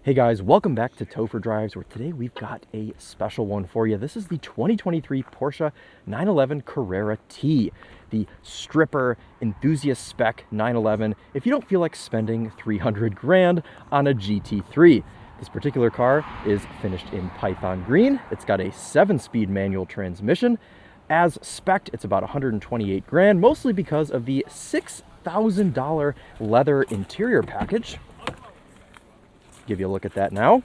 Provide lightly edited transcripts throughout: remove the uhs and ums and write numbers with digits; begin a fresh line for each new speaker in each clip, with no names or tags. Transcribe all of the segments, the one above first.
Hey guys, welcome back to Topher Drives, where today we've got a special one for you. This is the 2023 Porsche 911 Carrera T, the stripper enthusiast spec 911 if you don't feel like spending 300 grand on a GT3. This particular car is finished in Python green. It's got a 7-speed manual transmission. As spec'd, it's about 128 grand, mostly because of the $6,000 leather interior package. Give you a look at that now.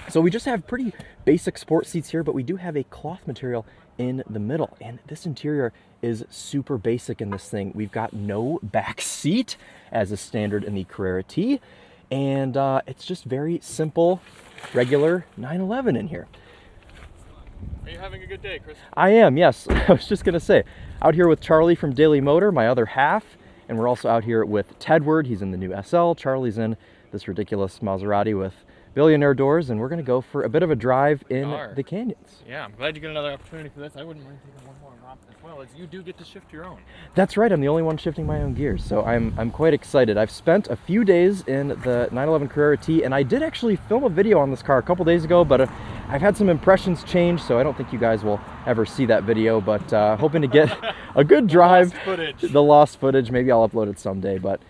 So we just have pretty basic sport seats here, but we do have a cloth material in the middle, and this interior is super basic in this thing. We've got no back seat as is standard in the Carrera T, and it's just very simple, regular 911 in here.
Are you having a good day, Chris?
I am, yes. I was just gonna say, out here with Charlie from Daily Motor, my other half, and we're also out here with Tedward. He's in the new SL. Charlie's in this ridiculous Maserati with billionaire doors, and we're gonna go for a bit of a drive in the canyons.
Yeah, I'm glad you get another opportunity for this. I wouldn't mind taking one more romp as well, as you do get to shift your own.
That's right, I'm the only one shifting my own gears, so I'm quite excited. I've spent a few days in the 911 Carrera T, and I did actually film a video on this car a couple days ago, but I've had some impressions change, so I don't think you guys will ever see that video, but hoping to get a good drive. The lost footage. Maybe I'll upload it someday, but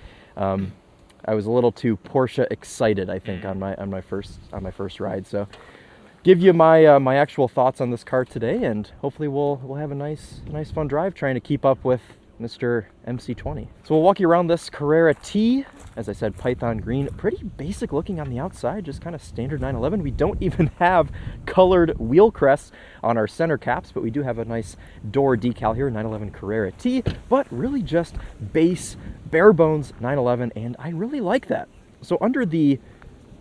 I was a little too Porsche excited, I think, on my first ride. So, give you my my actual thoughts on this car today, and hopefully we'll have a nice fun drive trying to keep up with Mr. MC20. So we'll walk you around this Carrera T. As I said, Python green, pretty basic looking on the outside, just kind of standard 911. We don't even have colored wheel crests on our center caps, but we do have a nice door decal here, 911 Carrera T, but really just base, bare bones 911, and I really like that. So under the,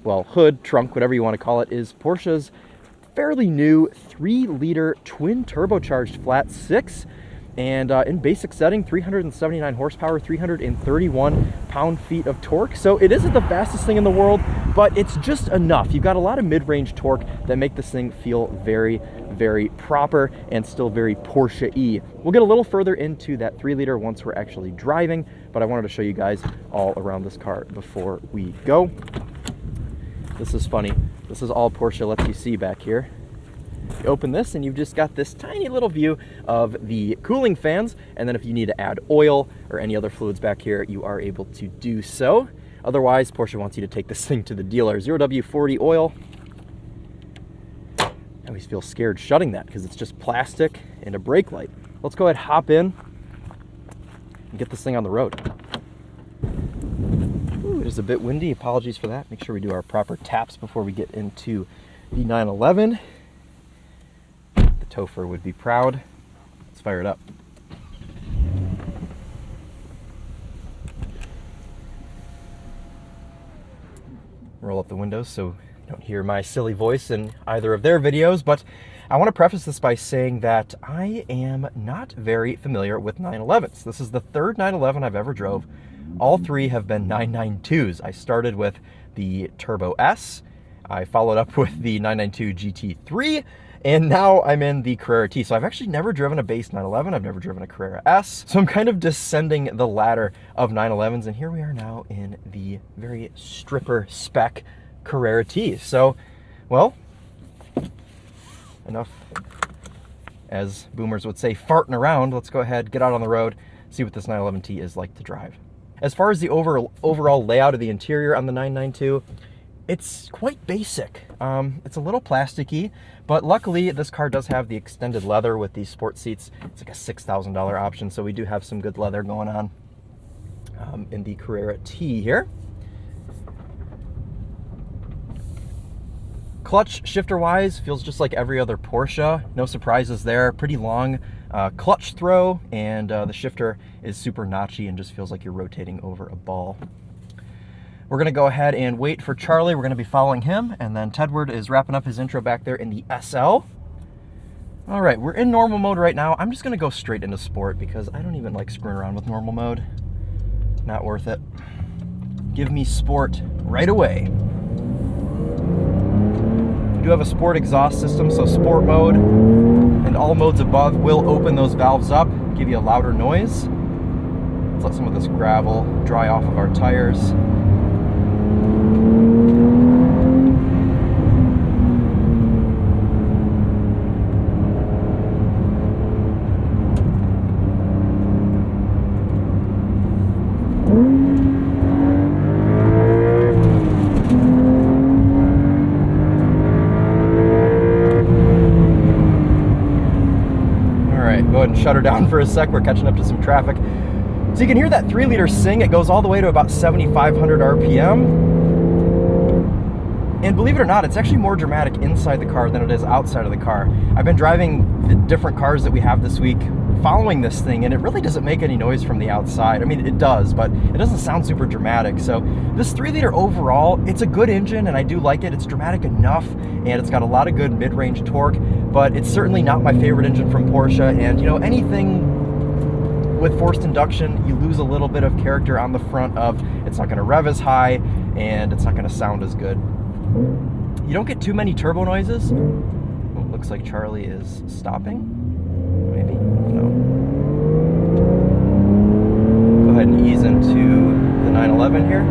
well, hood, trunk, whatever you want to call it, is Porsche's fairly new 3-liter twin turbocharged flat 6. And in basic setting, 379 horsepower, 331 pound-feet of torque. So it isn't the fastest thing in the world, but it's just enough. You've got a lot of mid-range torque that make this thing feel very, very proper and still very Porsche-y. We'll get a little further into that 3-liter once we're actually driving, but I wanted to show you guys all around this car before we go. This is funny. This is all Porsche lets you see back here. You open this and you've just got this tiny little view of the cooling fans, and then if you need to add oil or any other fluids back here, you are able to do so. Otherwise, Porsche wants you to take this thing to the dealer. 0W40 oil. I always feel scared shutting that because it's just plastic and a brake light. Let's go ahead, hop in, and get this thing on the road. Ooh, it is a bit windy. Apologies for that. Make sure we do our proper taps before we get into the 911. Topher would be proud. Let's fire it up. Roll up the windows so you don't hear my silly voice in either of their videos, but I want to preface this by saying that I am not very familiar with 911s. This is the third 911 I've ever drove. All three have been 992s. I started with the Turbo S, I followed up with the 992 GT3, and now I'm in the Carrera T. So I've actually never driven a base 911. I've never driven a Carrera S. So I'm kind of descending the ladder of 911s. And here we are now in the very stripper spec Carrera T. So, well, enough, as boomers would say, farting around. Let's go ahead, get out on the road, see what this 911T is like to drive. As far as the overall layout of the interior on the 992, it's quite basic. It's a little plasticky, but luckily this car does have the extended leather with these sport seats. It's like a $6,000 option, so we do have some good leather going on in the Carrera T here. Clutch shifter-wise feels just like every other Porsche. No surprises there. Pretty long clutch throw, and the shifter is super notchy and just feels like you're rotating over a ball. We're gonna go ahead and wait for Charlie. We're gonna be following him, and then Tedward is wrapping up his intro back there in the SL. All right, we're in normal mode right now. I'm just gonna go straight into sport because I don't even like screwing around with normal mode. Not worth it. Give me sport right away. We do have a sport exhaust system, so sport mode and all modes above will open those valves up, give you a louder noise. Let's let some of this gravel dry off of our tires. shut her down for a sec. We're catching up to some traffic. So you can hear that 3-liter sing. It goes all the way to about 7,500 RPM. And believe it or not, it's actually more dramatic inside the car than it is outside of the car. I've been driving the different cars that we have this week following this thing, and it really doesn't make any noise from the outside. I mean, it does, but it doesn't sound super dramatic. So this 3-liter overall, it's a good engine, and I do like it. It's dramatic enough, and it's got a lot of good mid-range torque, but it's certainly not my favorite engine from Porsche. And you know, anything with forced induction, you lose a little bit of character on the front of, it's not gonna rev as high, and it's not gonna sound as good. You don't get too many turbo noises. Oh, looks like Charlie is stopping. Maybe? No. Go ahead and ease into the 911 here.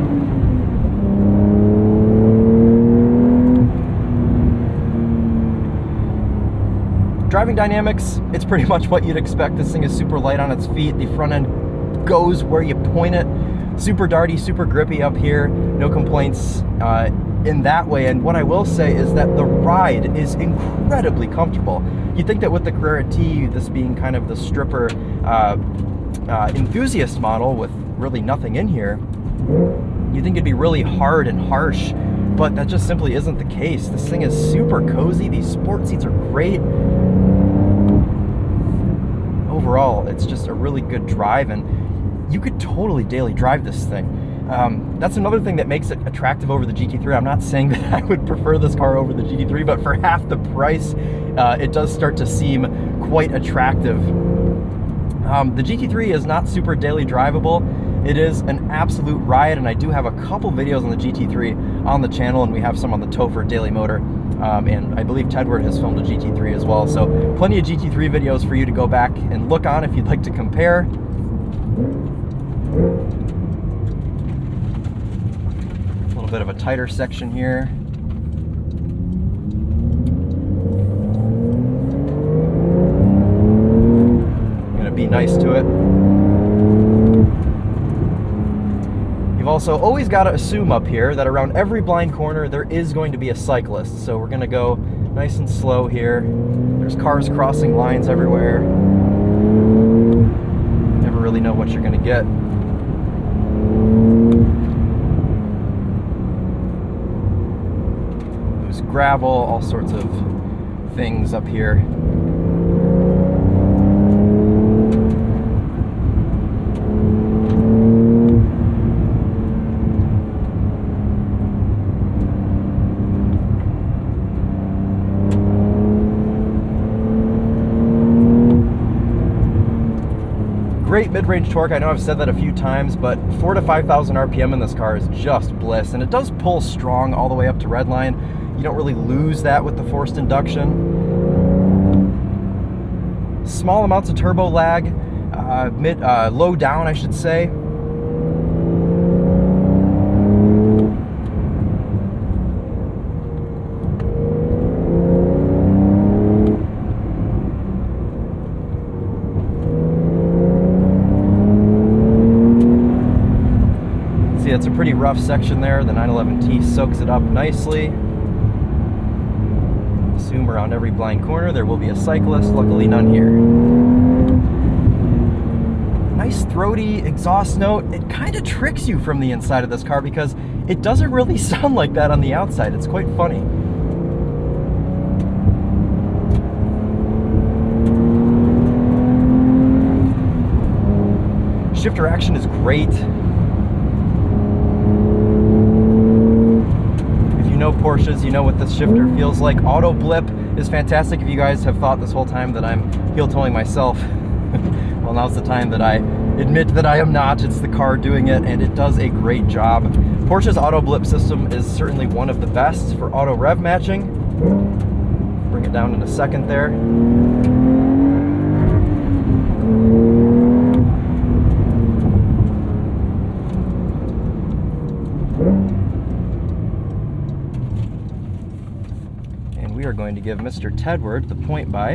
Driving dynamics, it's pretty much what you'd expect. This thing is super light on its feet. The front end goes where you point it. Super darty, super grippy up here. No complaints in that way. And what I will say is that the ride is incredibly comfortable. You'd think that with the Carrera T, this being kind of the stripper enthusiast model with really nothing in here, you'd think it'd be really hard and harsh, but that just simply isn't the case. This thing is super cozy. These sport seats are great. Overall, it's just a really good drive, and you could totally daily drive this thing. That's another thing that makes it attractive over the GT3. I'm not saying that I would prefer this car over the GT3, but for half the price, it does start to seem quite attractive. The GT3 is not super daily drivable. It is an absolute riot, and I do have a couple videos on the GT3 on the channel, and we have some on the TheTopher Daily Motor, and I believe Tedward has filmed a GT3 as well, so plenty of GT3 videos for you to go back and look on if you'd like to compare. A little bit of a tighter section here. I'm gonna be nice to it. You've also always got to assume up here that around every blind corner there is going to be a cyclist, so we're gonna go nice and slow here. There's cars crossing lines everywhere. Never really know what you're gonna get. There's gravel, all sorts of things up here. Great mid-range torque. I know I've said that a few times, but 4,000 to 5,000 RPM in this car is just bliss, and it does pull strong all the way up to redline. You don't really lose that with the forced induction. Small amounts of turbo lag, low down, I should say. It's a pretty rough section there. The 911T soaks it up nicely. Assume around every blind corner there will be a cyclist. Luckily none here. Nice throaty exhaust note. It kind of tricks you from the inside of this car because it doesn't really sound like that on the outside. It's quite funny. Shifter action is great. Porsches, you know what this shifter feels like. Auto blip is fantastic. If you guys have thought this whole time that I'm heel-toeing myself, well, now's the time that I admit that I am not. It's the car doing it, and it does a great job. Porsche's auto blip system is certainly one of the best for auto rev matching. Bring it down in a second there. We are going to give Mr. Tedward the point by.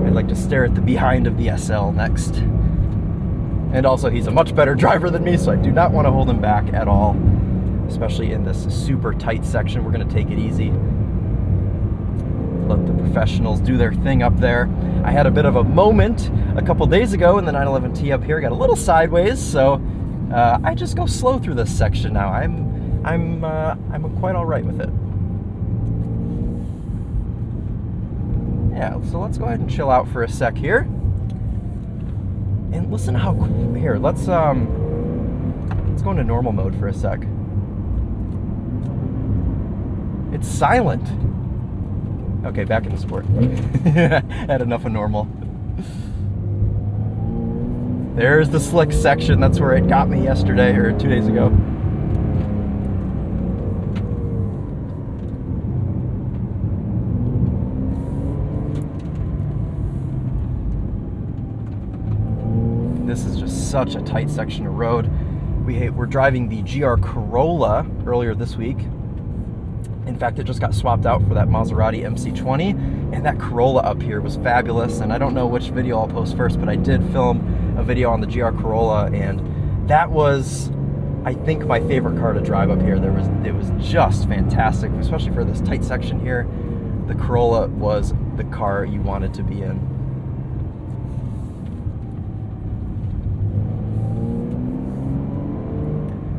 I'd like to stare at the behind of the SL next. And also, he's a much better driver than me, so I do not want to hold him back at all, especially in this super tight section. We're going to take it easy. Let the professionals do their thing up there. I had a bit of a moment a couple days ago in the 911T up here. Got a little sideways, so I just go slow through this section now. I'm quite all right with it. Yeah, so let's go ahead and chill out for a sec here. And listen how here. Let's go into normal mode for a sec. It's silent. Okay, back into sport. Had enough of normal. There's the slick section. That's where it got me yesterday or 2 days ago. This is just such a tight section of road. We're driving the GR Corolla earlier this week. In fact, it just got swapped out for that Maserati MC20, and that Corolla up here was fabulous. And I don't know which video I'll post first, but I did film a video on the GR Corolla, and that was, I think, my favorite car to drive up here. It was just fantastic, especially for this tight section here. The Corolla was the car you wanted to be in.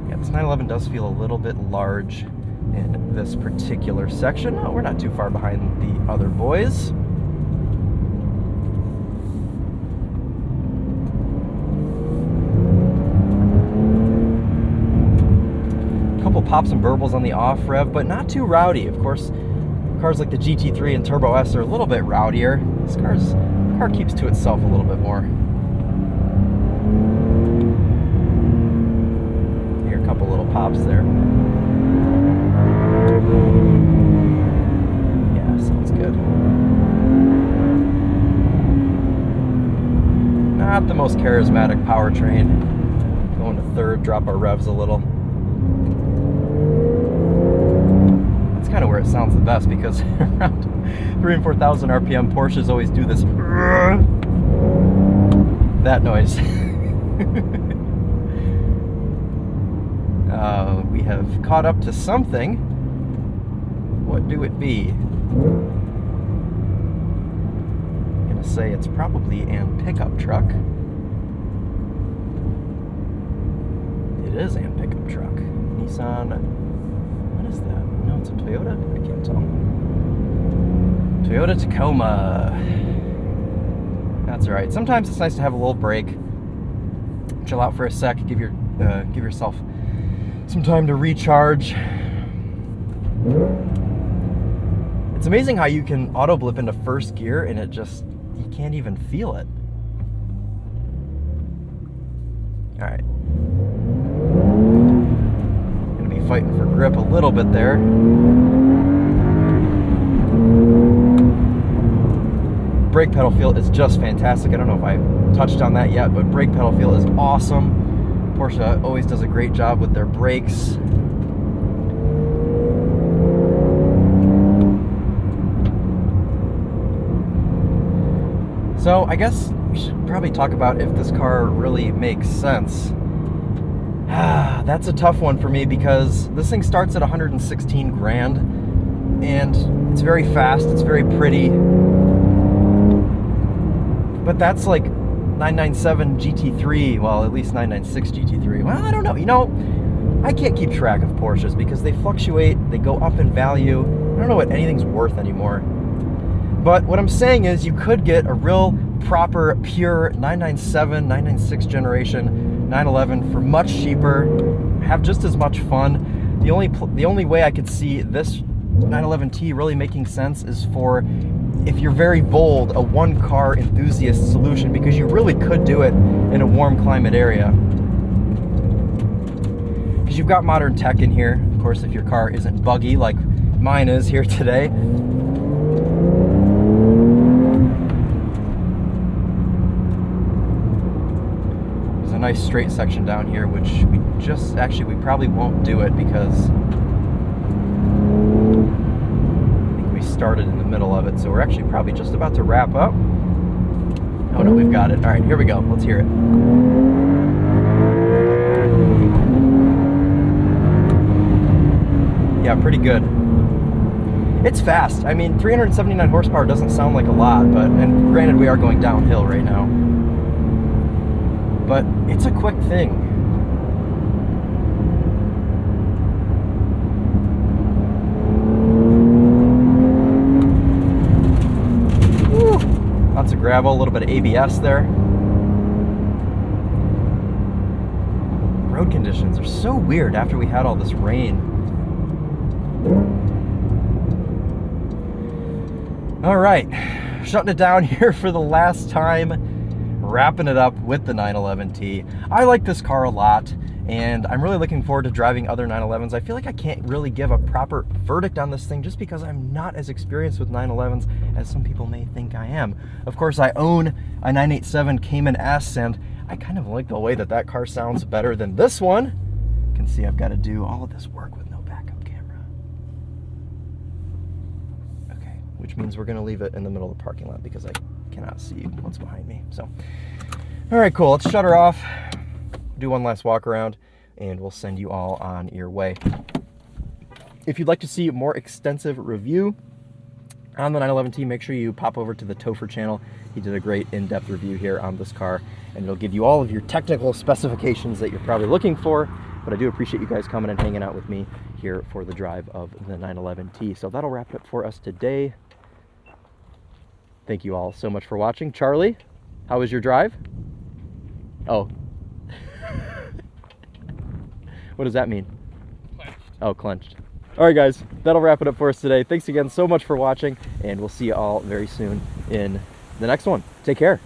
Yeah, this 911 does feel a little bit large in this particular section. Oh, we're not too far behind the other boys. A couple pops and burbles on the off rev, but not too rowdy. Of course, cars like the GT3 and Turbo S are a little bit rowdier. This car keeps to itself a little bit more. Here, a couple little pops there. Yeah, sounds good. Not the most charismatic powertrain. Going to third, drop our revs a little. That's kind of where it sounds the best, because around 3,000 and 4,000 RPM, Porsches always do this that noise. We have caught up to something. What do it be? I'm gonna say it's probably an pickup truck. It is an pickup truck. Nissan. What is that? No, it's a Toyota? I can't tell. Toyota Tacoma. That's all right. Sometimes it's nice to have a little break. Chill out for a sec. Give yourself some time to recharge. It's amazing how you can auto blip into first gear and you can't even feel it. All right. Gonna be fighting for grip a little bit there. Brake pedal feel is just fantastic. I don't know if I touched on that yet, but brake pedal feel is awesome. Porsche always does a great job with their brakes. So I guess we should probably talk about if this car really makes sense. That's a tough one for me, because this thing starts at 116 grand and it's very fast, it's very pretty. But that's like 997 GT3, well, at least 996 GT3. Well, I don't know. You know, I can't keep track of Porsches because they fluctuate, they go up in value. I don't know what anything's worth anymore. But what I'm saying is you could get a real proper, pure 997, 996 generation 911 for much cheaper, have just as much fun. The only way I could see this 911T really making sense is for, if you're very bold, a one-car enthusiast solution, because you really could do it in a warm climate area. Because you've got modern tech in here. Of course, if your car isn't buggy like mine is here today. There's a nice straight section down here, which we probably won't do it because started in the middle of it, so we're actually probably just about to wrap up. Oh no, we've got it. All right, here we go. Let's hear it. Yeah, pretty good. It's fast. I mean, 379 horsepower doesn't sound like a lot, but, and granted we are going downhill right now, but it's a quick thing. Woo. Lots of gravel, a little bit of ABS there. Road conditions are so weird after we had all this rain. All right, shutting it down here for the last time, wrapping it up with the 911T. I like this car a lot, and I'm really looking forward to driving other 911s. I feel like I can't really give a proper verdict on this thing just because I'm not as experienced with 911s as some people may think I am. Of course, I own a 987 Cayman S, and I kind of like the way that that car sounds better than this one. You can see I've got to do all of this work with no backup camera. Okay, which means we're going to leave it in the middle of the parking lot because I cannot see what's behind me. So, all right, cool. Let's shut her off, do one last walk around, and we'll send you all on your way. If you'd like to see a more extensive review on the 911T, make sure you pop over to the TheTopher channel. He did a great in-depth review here on this car, and it'll give you all of your technical specifications that you're probably looking for. But I do appreciate you guys coming and hanging out with me here for the drive of the 911T. So that'll wrap it up for us today. Thank you all so much for watching. Charlie, how was your drive? Oh. What does that mean?
Clenched.
Oh, clenched. All right, guys, that'll wrap it up for us today. Thanks again so much for watching, and we'll see you all very soon in the next one. Take care.